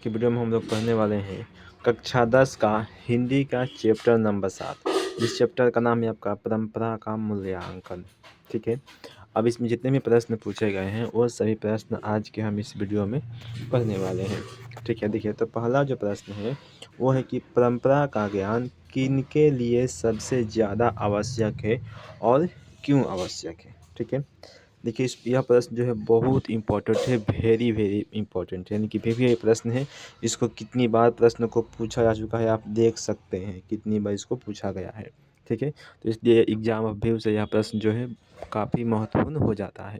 की वीडियो में हम लोग पढ़ने वाले हैं कक्षा 10 का हिंदी का चैप्टर नंबर 7। इस चैप्टर का नाम है आपका परंपरा का मूल्यांकन। ठीक है, अब इसमें जितने भी प्रश्न पूछे गए हैं वो सभी प्रश्न आज के हम इस वीडियो में पढ़ने वाले हैं। ठीक है, देखिए तो पहला जो प्रश्न है वो है कि परंपरा का ज्ञान किनके लिए सबसे ज़्यादा आवश्यक है और क्यों आवश्यक है। ठीक है, देखिए यह प्रश्न जो है बहुत इंपॉर्टेंट है, वेरी वेरी इंपॉर्टेंट है, यानी कि वेरी प्रश्न है। इसको कितनी बार प्रश्न को पूछा जा चुका है आप देख सकते हैं, कितनी बार इसको पूछा गया है। ठीक है, तो इसलिए एग्जाम ऑफ व्यू से यह प्रश्न जो है काफ़ी महत्वपूर्ण हो जाता है।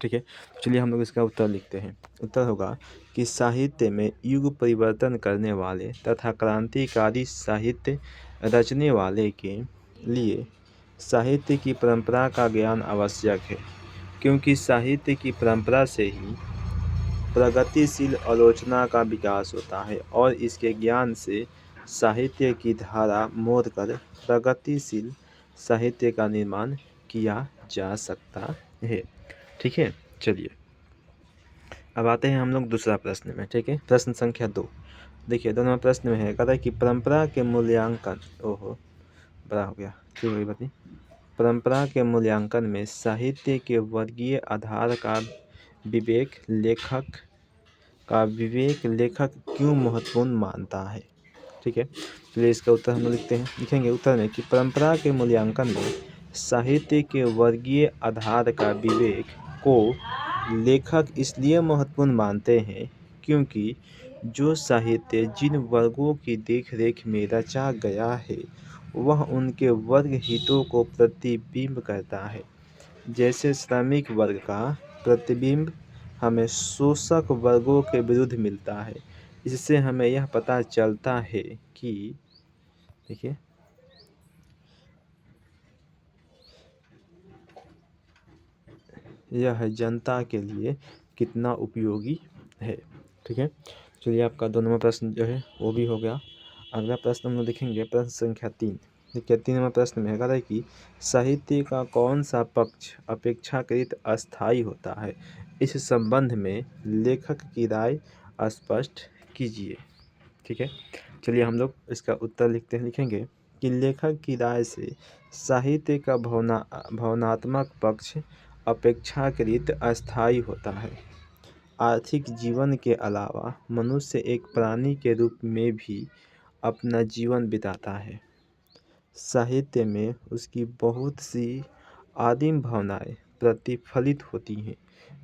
ठीक है, तो चलिए हम लोग इसका उत्तर लिखते हैं। उत्तर होगा कि साहित्य में युग परिवर्तन करने वाले तथा क्रांतिकारी साहित्य रचने वाले के लिए साहित्य की परंपरा का ज्ञान आवश्यक है, क्योंकि साहित्य की परंपरा से ही प्रगतिशील आलोचना का विकास होता है और इसके ज्ञान से साहित्य की धारा मोड़कर प्रगतिशील साहित्य का निर्माण किया जा सकता है। ठीक है, चलिए अब आते हैं हम लोग दूसरा प्रश्न में। ठीक है, प्रश्न संख्या 2। देखिए दोनों प्रश्न में है, कहता है कि परंपरा के मूल्यांकन, ओहो बड़ा हो गया, ठीक है बताइए। परंपरा के मूल्यांकन में साहित्य के वर्गीय आधार का विवेक लेखक क्यों महत्वपूर्ण मानता है। ठीक है, चलिए इसका उत्तर हम लोग लिखेंगे उत्तर में कि परंपरा के मूल्यांकन में साहित्य के वर्गीय आधार का विवेक को लेखक इसलिए महत्वपूर्ण मानते हैं क्योंकि जो साहित्य जिन वर्गों की देखरेख में रचा गया है वह उनके वर्ग हितों को प्रतिबिंब करता है। जैसे श्रमिक वर्ग का प्रतिबिंब हमें शोषक वर्गों के विरुद्ध मिलता है। इससे हमें यह पता चलता है कि देखिए यह जनता के लिए कितना उपयोगी है। ठीक है, चलिए आपका 2 नंबर प्रश्न जो है वो भी हो गया। अगला प्रश्न हम लोग देखेंगे प्रश्न संख्या 3। देखिए 3 नंबर प्रश्न में है कि साहित्य का कौन सा पक्ष अपेक्षाकृत अस्थायी होता है। इस संबंध में लेखक की राय स्पष्ट कीजिए। ठीक है, चलिए हम लोग इसका उत्तर लिखेंगे कि लेखक की राय से साहित्य का भावनात्मक पक्ष अपेक्षाकृत अस्थायी होता है। आर्थिक जीवन के अलावा मनुष्य एक प्राणी के रूप में भी अपना जीवन बिताता है। साहित्य में उसकी बहुत सी आदिम भावनाएं प्रतिफलित होती हैं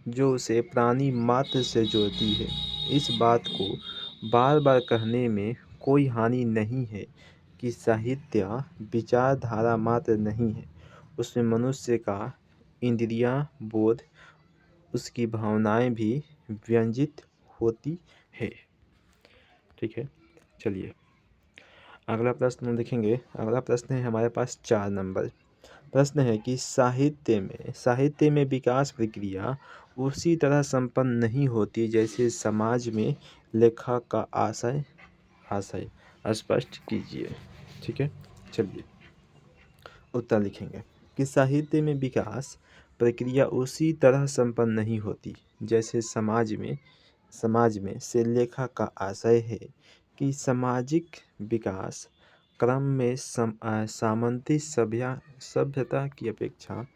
जो उसे प्राणी मात्र से जोड़ती है। इस बात को बार बार कहने में कोई हानि नहीं है कि साहित्य विचारधारा मात्र नहीं है, उसमें मनुष्य का इंद्रियां बोध, उसकी भावनाएं भी व्यंजित होती है। ठीक है, चलिए अगला प्रश्न हम देखेंगे। अगला प्रश्न है हमारे पास 4 नंबर। प्रश्न है कि साहित्य में विकास प्रक्रिया उसी तरह संपन्न नहीं होती जैसे समाज में लेखक का आशय स्पष्ट कीजिए। ठीक है, चलिए उत्तर लिखेंगे कि साहित्य में विकास प्रक्रिया उसी तरह संपन्न नहीं होती जैसे समाज में से लेखक का आशय है कि सामाजिक विकास क्रम में सामंती सभ्यता की अपेक्षा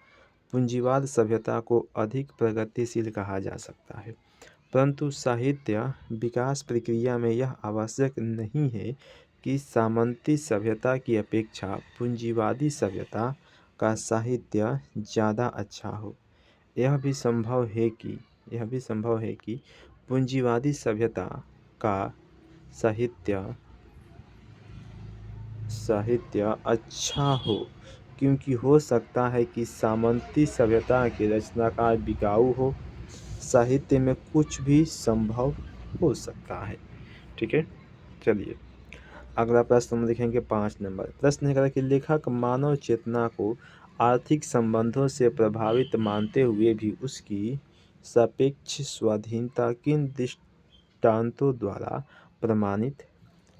पूंजीवाद सभ्यता को अधिक प्रगतिशील कहा जा सकता है। परंतु साहित्य विकास प्रक्रिया में यह आवश्यक नहीं है कि सामंती सभ्यता की अपेक्षा पूंजीवादी सभ्यता का साहित्य ज़्यादा अच्छा हो। यह भी संभव है कि पूंजीवादी सभ्यता का साहित्य अच्छा हो, क्योंकि हो सकता है कि सामंती सभ्यता के रचनाकार बिकाऊ हो। साहित्य में कुछ भी संभव हो सकता है। ठीक है, चलिए अगला प्रश्न हम लिखेंगे 5 नंबर। प्रश्न है कि लेखक मानव चेतना को आर्थिक संबंधों से प्रभावित मानते हुए भी उसकी सापेक्ष स्वाधीनता किन दृष्टांतों द्वारा प्रमाणित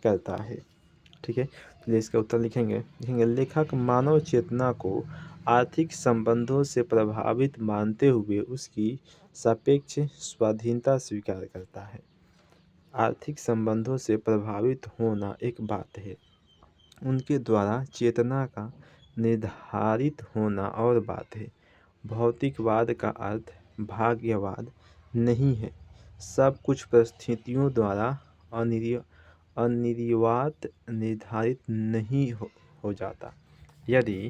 करता है। ठीक है, चलिए इसका उत्तर लिखेंगे लेखक मानव चेतना को आर्थिक संबंधों से प्रभावित मानते हुए उसकी सापेक्ष स्वाधीनता स्वीकार करता है। आर्थिक संबंधों से प्रभावित होना एक बात है, उनके द्वारा चेतना का निर्धारित होना और बात है। भौतिकवाद का अर्थ भाग्यवाद नहीं है। सब कुछ परिस्थितियों द्वारा अनिर्वात निर्धारित नहीं हो जाता। यदि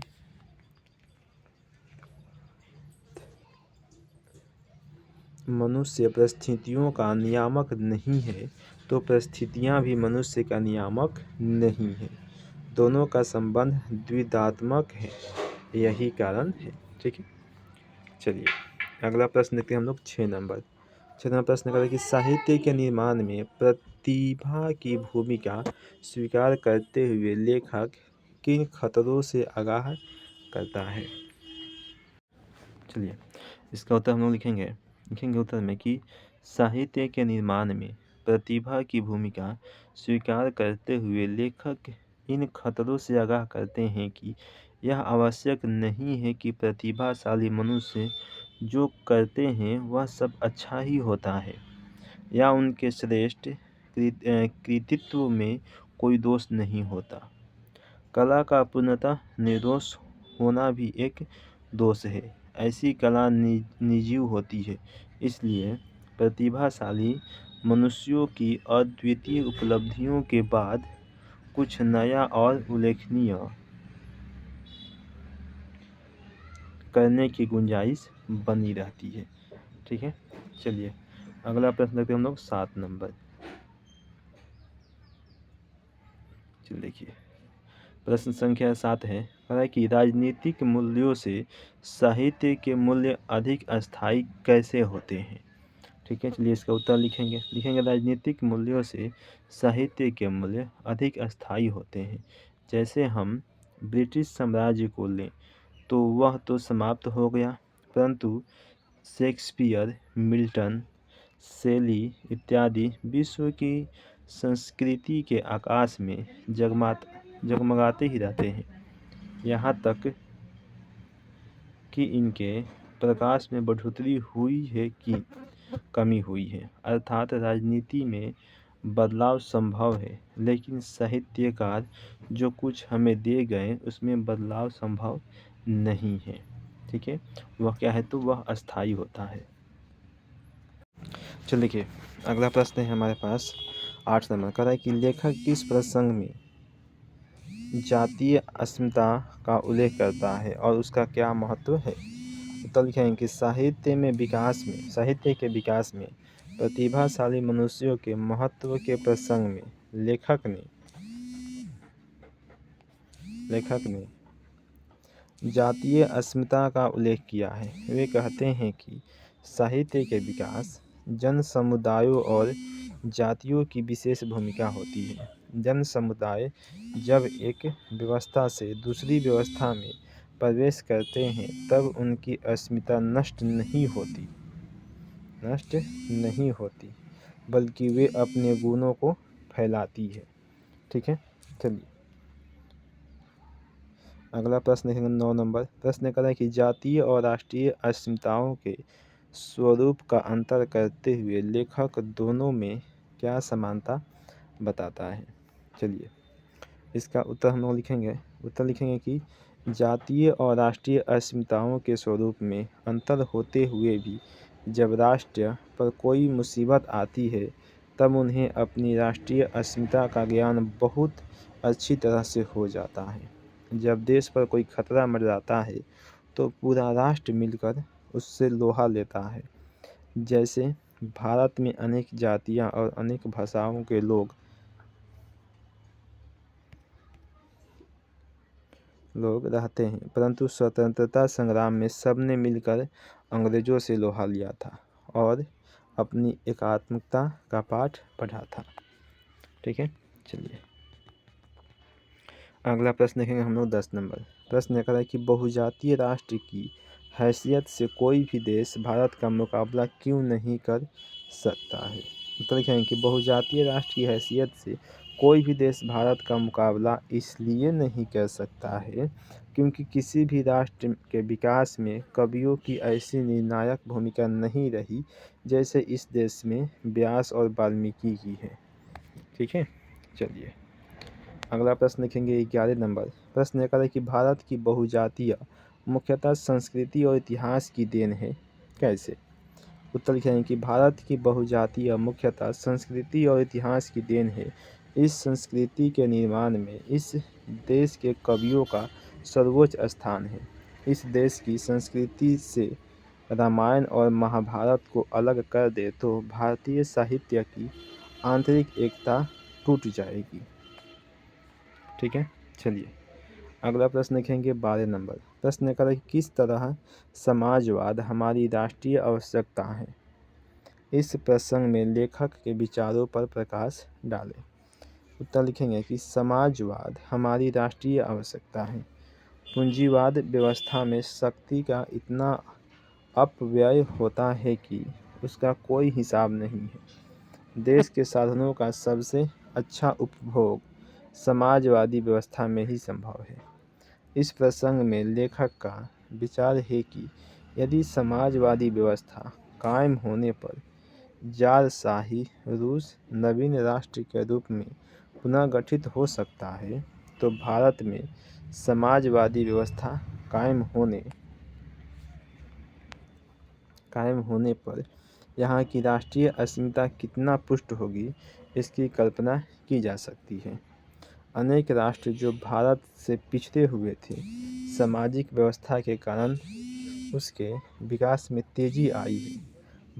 मनुष्य परिस्थितियों का नियामक नहीं है तो परिस्थितियां भी मनुष्य का नियामक नहीं है। दोनों का संबंध द्विधात्मक है, यही कारण है। ठीक है, चलिए अगला प्रश्न देखते हैं हम लोग 6 नंबर। 6 नंबर प्रश्न करें कि साहित्य के निर्माण में प्रतिभा की भूमिका स्वीकार करते हुए लेखक किन खतरों से आगाह करता है। चलिए इसका उत्तर हम लोग लिखेंगे उत्तर में कि साहित्य के निर्माण में प्रतिभा की भूमिका स्वीकार करते हुए लेखक इन खतरों से आगाह करते हैं कि यह आवश्यक नहीं है कि प्रतिभाशाली मनुष्य जो करते हैं वह सब अच्छा ही होता है या उनके श्रेष्ठ कृतित्व में कोई दोष नहीं होता। कला का पूर्णतः निर्दोष होना भी एक दोष है। ऐसी कला निर्जीव होती है। इसलिए प्रतिभाशाली मनुष्यों की अद्वितीय उपलब्धियों के बाद कुछ नया और उल्लेखनीय करने की गुंजाइश बनी रहती है। ठीक है, चलिए अगला प्रश्न देखते हैं हम लोग 7 नंबर। चलिए देखिए प्रश्न संख्या 7 है, कह रहा है कि राजनीतिक मूल्यों से साहित्य के मूल्य अधिक अस्थायी कैसे होते हैं। ठीक है, चलिए इसका उत्तर लिखेंगे राजनीतिक मूल्यों से साहित्य के मूल्य अधिक अस्थायी होते हैं। जैसे हम ब्रिटिश साम्राज्य को लें तो वह तो समाप्त हो गया, परंतु शेक्सपियर, मिल्टन, शेली इत्यादि विश्व की संस्कृति के आकाश में जगमगाते ही रहते हैं। यहाँ तक कि इनके प्रकाश में बढ़ोतरी हुई है कि कमी हुई है। अर्थात राजनीति में बदलाव संभव है, लेकिन साहित्यकार जो कुछ हमें दे गए उसमें बदलाव संभव नहीं है। ठीक है, वह क्या है तो वह अस्थायी होता है। चलिए देखिए अगला प्रश्न है हमारे पास 8 नंबर का, है कि लेखक किस प्रसंग में जातीय अस्मिता का उल्लेख करता है और उसका क्या महत्व है। उत्तर लिखेंगे कि साहित्य के विकास में प्रतिभाशाली मनुष्यों के महत्व के प्रसंग में लेखक ने जातीय अस्मिता का उल्लेख किया है। वे कहते हैं कि साहित्य के विकास जन समुदायों और जातियों की विशेष भूमिका होती है। जन समुदाय जब एक व्यवस्था से दूसरी व्यवस्था में प्रवेश करते हैं तब उनकी अस्मिता नष्ट नहीं होती बल्कि वे अपने गुणों को फैलाती है। ठीक है, चलिए अगला प्रश्न है 9 नंबर। प्रश्न कर रहा है कि जातीय और राष्ट्रीय अस्मिताओं के स्वरूप का अंतर करते हुए लेखक दोनों में क्या समानता बताता है। चलिए इसका उत्तर हम लोग लिखेंगे कि जातीय और राष्ट्रीय अस्मिताओं के स्वरूप में अंतर होते हुए भी जब राष्ट्र पर कोई मुसीबत आती है तब उन्हें अपनी राष्ट्रीय अस्मिता का ज्ञान बहुत अच्छी तरह से हो जाता है। जब देश पर कोई खतरा मंडराता है तो पूरा राष्ट्र मिलकर उससे लोहा लेता है। जैसे भारत में अनेक जातियां और अनेक भाषाओं के लोग रहते हैं, परंतु स्वतंत्रता संग्राम में सबने मिलकर अंग्रेजों से लोहा लिया था और अपनी एकात्मकता का पाठ पढ़ा था। ठीक है, चलिए अगला प्रश्न देखेंगे हम लोग 10 नंबर। प्रश्न कर है कि बहुजातीय राष्ट्र की हैसियत से कोई भी देश भारत का मुकाबला क्यों नहीं कर सकता है। उत्तर लिखेंगे कि बहुजातीय राष्ट्र की हैसियत से कोई भी देश भारत का मुकाबला इसलिए नहीं कर सकता है क्योंकि किसी भी राष्ट्र के विकास में कवियों की ऐसी निर्णायक भूमिका नहीं रही जैसे इस देश में व्यास और वाल्मीकि की है। ठीक है, चलिए अगला प्रश्न लिखेंगे 11 नंबर। प्रश्न यह है कि भारत की बहुजातीय मुख्यतः संस्कृति और इतिहास की देन है, कैसे? उत्तर लिखेंगे कि भारत की बहुजातीय मुख्यतः संस्कृति और इतिहास की देन है। इस संस्कृति के निर्माण में इस देश के कवियों का सर्वोच्च स्थान है। इस देश की संस्कृति से रामायण और महाभारत को अलग कर दे तो भारतीय साहित्य की आंतरिक एकता टूट जाएगी। ठीक है, चलिए अगला प्रश्न लिखेंगे 12 नंबर। प्रश्न करें किस तरह समाजवाद हमारी राष्ट्रीय आवश्यकता है। इस प्रसंग में लेखक के विचारों पर प्रकाश डालें। उत्तर लिखेंगे कि समाजवाद हमारी राष्ट्रीय आवश्यकता है। पूंजीवाद व्यवस्था में शक्ति का इतना अपव्यय होता है कि उसका कोई हिसाब नहीं है। देश के साधनों का सबसे अच्छा उपभोग समाजवादी व्यवस्था में ही संभव है। इस प्रसंग में लेखक का विचार है कि यदि समाजवादी व्यवस्था कायम होने पर जारशाही रूस नवीन राष्ट्र के रूप में पुनः गठित हो सकता है, तो भारत में समाजवादी व्यवस्था कायम होने पर यहाँ की राष्ट्रीय अस्मिता कितना पुष्ट होगी, इसकी कल्पना की जा सकती है। अनेक राष्ट्र जो भारत से पिछड़े हुए थे, सामाजिक व्यवस्था के कारण उसके विकास में तेजी आई है।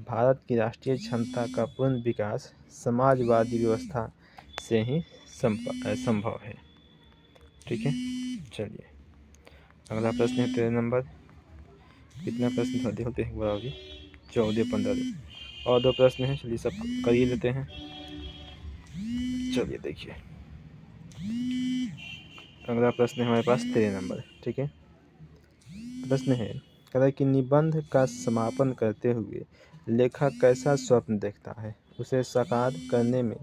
भारत की राष्ट्रीय क्षमता का पूर्ण विकास समाजवादी व्यवस्था से ही संभव है। ठीक है, चलिए अगला प्रश्न है 13 नंबर। कितना प्रश्न होते हैं बराबरी 14 15 और 2 प्रश्न हैं, चलिए सब कर ही लेते हैं। चलिए देखिए अगला प्रश्न है हमारे पास 13 नंबर। ठीक है, प्रश्न है कहता है कि निबंध का समापन करते हुए लेखक कैसा स्वप्न देखता है, उसे साकार करने में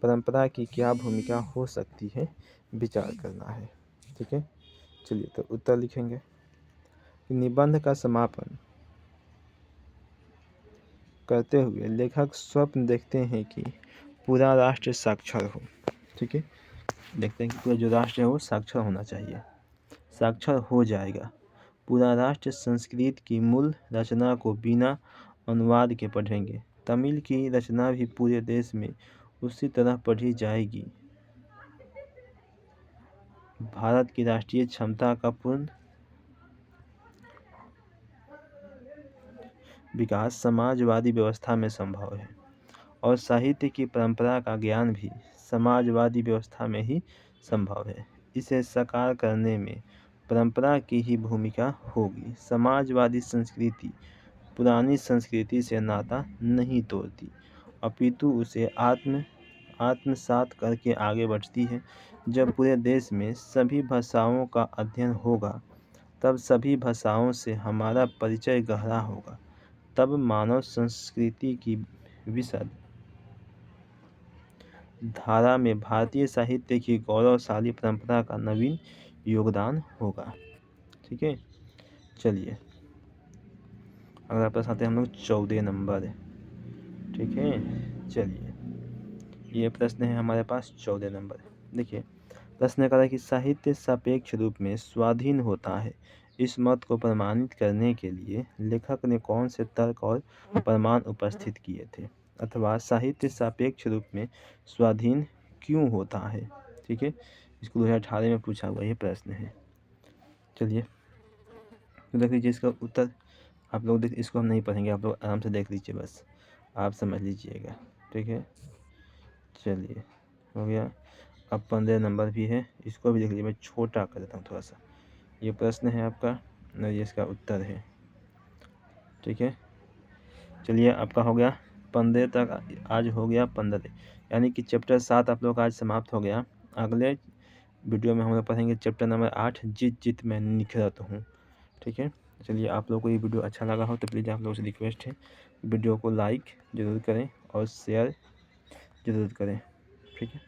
परंपरा की क्या भूमिका हो सकती है, विचार करना है। ठीक है, चलिए तो उत्तर लिखेंगे कि निबंध का समापन करते हुए लेखक स्वप्न देखते हैं कि पूरा राष्ट्र साक्षर हो। ठीक है, देखते हैं कि पूरा जो राष्ट्र है वो साक्षर होना चाहिए, साक्षर हो जाएगा। पूरा राष्ट्र संस्कृत की मूल रचना को बिना अनुवाद के पढ़ेंगे। तमिल की रचना भी पूरे देश में उसी तरह पढ़ी जाएगी। भारत की राष्ट्रीय क्षमता का पूर्ण विकास समाजवादी व्यवस्था में संभव है और साहित्य की परंपरा का ज्ञान भी समाजवादी व्यवस्था में ही संभव है। इसे साकार करने में परंपरा की ही भूमिका होगी। समाजवादी संस्कृति पुरानी संस्कृति से नाता नहीं तोड़ती, अपितु उसे आत्मसात करके आगे बढ़ती है। जब पूरे देश में सभी भाषाओं का अध्ययन होगा, तब सभी भाषाओं से हमारा परिचय गहरा होगा। तब मानव संस्कृति की विशद धारा में भारतीय साहित्य की गौरवशाली परंपरा का नवीन योगदान होगा। ठीक है, चलिए अगला प्रश्न आते हैं हम लोग 14 नंबर। ठीक है, चलिए ये प्रश्न है हमारे पास 14 नंबर। देखिए प्रश्न कह रहा है कि साहित्य सापेक्ष रूप में स्वाधीन होता है। इस मत को प्रमाणित करने के लिए लेखक ने कौन से तर्क और प्रमाण उपस्थित किए थे, अथवा साहित्य सापेक्ष रूप में स्वाधीन क्यों होता है। ठीक है, इसको 2018 में पूछा हुआ ये प्रश्न है। चलिए तो देख लीजिए इसका उत्तर। आप लोग देख, इसको हम नहीं पढ़ेंगे, आप लोग आराम से देख लीजिए, बस आप समझ लीजिएगा। ठीक है, चलिए हो गया। अब 15 नंबर भी है, इसको भी देख लीजिए, मैं छोटा कर देता हूँ थोड़ा सा। ये प्रश्न है आपका और ये इसका उत्तर है। ठीक है, चलिए आपका हो गया 15 तक, आज हो गया 15, यानी कि चैप्टर 7 आप लोग का आज समाप्त हो गया। अगले वीडियो में हम लोग पढ़ेंगे चैप्टर नंबर 8, जित जित मैं निखरत हूँ। ठीक है, चलिए आप लोग को ये वीडियो अच्छा लगा हो तो प्लीज़ आप लोगों से रिक्वेस्ट है वीडियो को लाइक ज़रूर करें और शेयर ज़रूर करें। ठीक है।